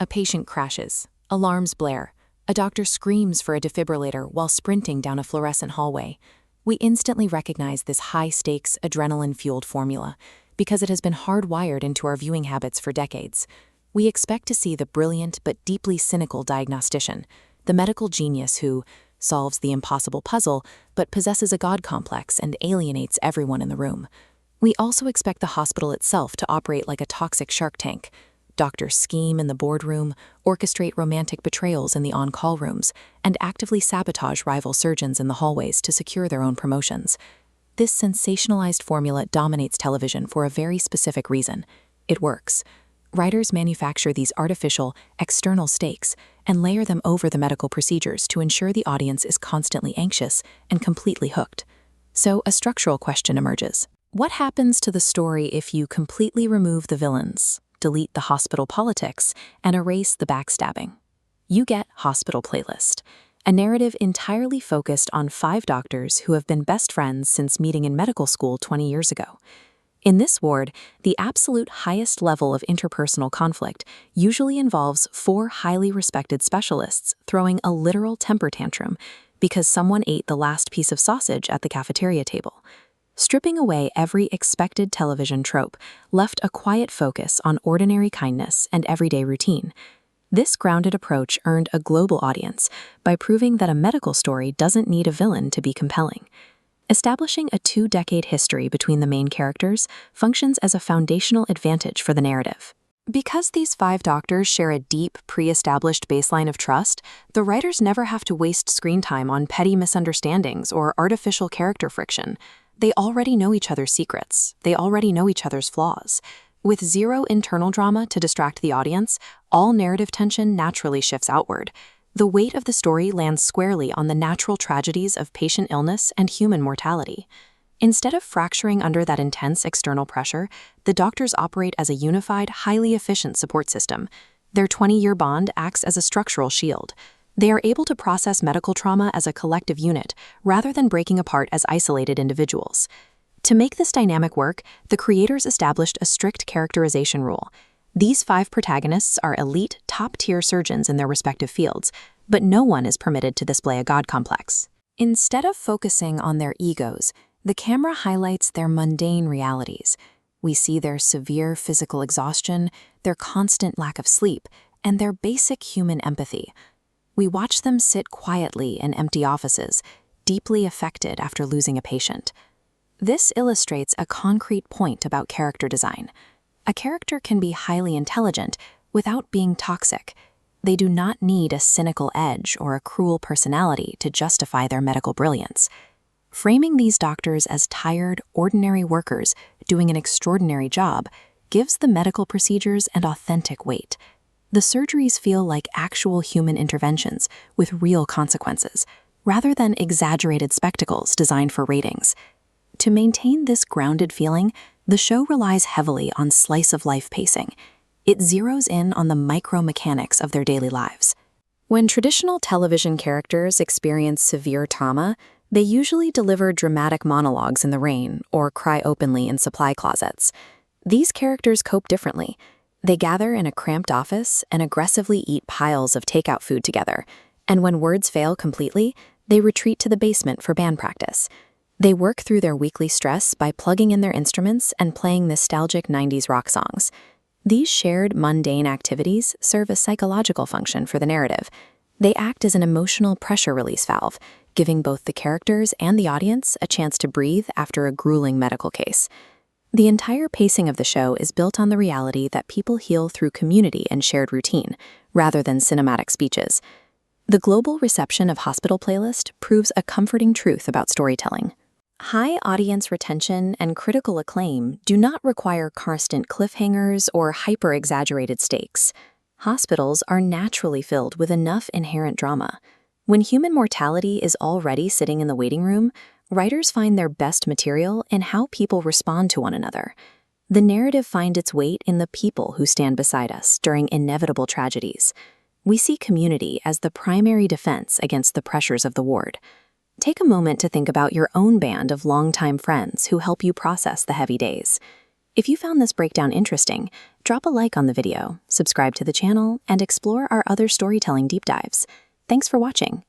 A patient crashes. Alarms blare. A doctor screams for a defibrillator while sprinting down a fluorescent hallway. We instantly recognize this high-stakes, adrenaline-fueled formula because it has been hardwired into our viewing habits for decades. We expect to see the brilliant but deeply cynical diagnostician, the medical genius who solves the impossible puzzle but possesses a God complex and alienates everyone in the room. We also expect the hospital itself to operate like a toxic shark tank. Doctors scheme in the boardroom, orchestrate romantic betrayals in the on-call rooms, and actively sabotage rival surgeons in the hallways to secure their own promotions. This sensationalized formula dominates television for a very specific reason. It works. Writers manufacture these artificial, external stakes and layer them over the medical procedures to ensure the audience is constantly anxious and completely hooked. So a structural question emerges. What happens to the story if you completely remove the villains, delete the hospital politics, and erase the backstabbing? You get Hospital Playlist, a narrative entirely focused on 5 doctors who have been best friends since meeting in medical school 20 years ago. In this ward, the absolute highest level of interpersonal conflict usually involves 4 highly respected specialists throwing a literal temper tantrum because someone ate the last piece of sausage at the cafeteria table. Stripping away every expected television trope left a quiet focus on ordinary kindness and everyday routine. This grounded approach earned a global audience by proving that a medical story doesn't need a villain to be compelling. Establishing a 2-decade history between the main characters functions as a foundational advantage for the narrative. Because these 5 doctors share a deep, pre-established baseline of trust, the writers never have to waste screen time on petty misunderstandings or artificial character friction. They already know each other's secrets. They already know each other's flaws. With zero internal drama to distract the audience, all narrative tension naturally shifts outward. The weight of the story lands squarely on the natural tragedies of patient illness and human mortality. Instead of fracturing under that intense external pressure, the doctors operate as a unified, highly efficient support system. Their 20-year bond acts as a structural shield. They are able to process medical trauma as a collective unit, rather than breaking apart as isolated individuals. To make this dynamic work, the creators established a strict characterization rule. These 5 protagonists are elite, top-tier surgeons in their respective fields, but no one is permitted to display a God complex. Instead of focusing on their egos, the camera highlights their mundane realities. We see their severe physical exhaustion, their constant lack of sleep, and their basic human empathy. We watch them sit quietly in empty offices, deeply affected after losing a patient. This illustrates a concrete point about character design. A character can be highly intelligent without being toxic. They do not need a cynical edge or a cruel personality to justify their medical brilliance. Framing these doctors as tired, ordinary workers doing an extraordinary job gives the medical procedures an authentic weight. The surgeries feel like actual human interventions with real consequences, rather than exaggerated spectacles designed for ratings. To maintain this grounded feeling, the show relies heavily on slice-of-life pacing. It zeroes in on the micro-mechanics of their daily lives. When traditional television characters experience severe trauma, they usually deliver dramatic monologues in the rain or cry openly in supply closets. These characters cope differently. They gather in a cramped office and aggressively eat piles of takeout food together, and when words fail completely, they retreat to the basement for band practice. They work through their weekly stress by plugging in their instruments and playing nostalgic 90s rock songs. These shared mundane activities serve a psychological function for the narrative. They act as an emotional pressure release valve, giving both the characters and the audience a chance to breathe after a grueling medical case. The entire pacing of the show is built on the reality that people heal through community and shared routine, rather than cinematic speeches. The global reception of Hospital Playlist proves a comforting truth about storytelling. High audience retention and critical acclaim do not require constant cliffhangers or hyper-exaggerated stakes. Hospitals are naturally filled with enough inherent drama. When human mortality is already sitting in the waiting room, writers find their best material in how people respond to one another. The narrative finds its weight in the people who stand beside us during inevitable tragedies. We see community as the primary defense against the pressures of the ward. Take a moment to think about your own band of longtime friends who help you process the heavy days. If you found this breakdown interesting, drop a like on the video, subscribe to the channel, and explore our other storytelling deep dives. Thanks for watching.